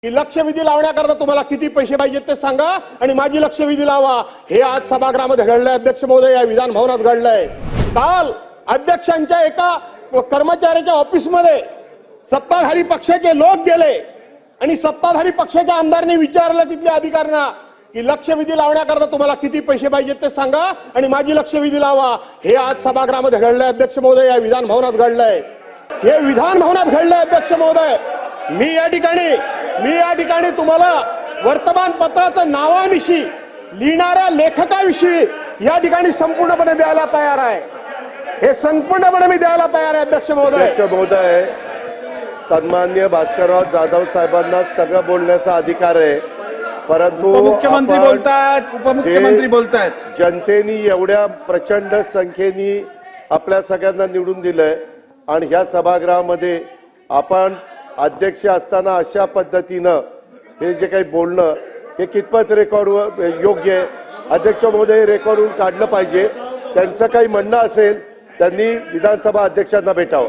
की लक्षवेधी लावण्याकरता तुम्हाला किती पैसे पाहिजेत ते सांगा आणि माझी लक्षवेधी लावा। हे आज सभागृहामध्ये घडलंय अध्यक्ष महोदय, या विधान भवनात घडलंय। काल अध्यक्षांच्या एका कर्मचाऱ्याच्या ऑफिसमध्ये सत्ताधारी पक्षाचे लोक गेले आणि सत्ताधारी पक्षाच्या आमदारांनी विचारलं तिथल्या अधिकाऱ्यांना की लक्षवेधी लावण्याकरता तुम्हाला किती पैसे पाहिजेत ते सांगा आणि माझी लक्षवेधी लावा। हे आज सभागृहामध्ये घडलंय अध्यक्ष महोदय, या विधान भवनात घडलंय। हे विधान भवनात घडलंय अध्यक्ष महोदय। मी या ठिकाणी तुम्हाला वर्तमानपत्राचं नावानिशी लिहिणाऱ्या लेखकाविषयी या ठिकाणी संपूर्णपणे द्यायला तयार आहे। हे संपूर्णपणे मी द्यायला तयार आहे अध्यक्ष महोदय। सन्माननीय भास्करराव जाधव साहेबांना सगळं बोलण्याचा अधिकार आहे, परंतु उपमुख्यमंत्री बोलतायत, उपमुख्यमंत्री बोलतायत। जनतेने एवढ्या प्रचंड संख्येने आपल्या सगळ्यांना निवडून दिलंय आणि ह्या सभागृहामध्ये आपण अध्यक्ष असताना अशा पद्धतीनं हे जे काही बोलणं हे कितपत रेकॉर्ड योग्य आहे? अध्यक्ष महोदय रेकॉर्डवरून काढलं पाहिजे। त्यांचं काही म्हणणं असेल त्यांनी विधानसभा अध्यक्षांना भेटावं।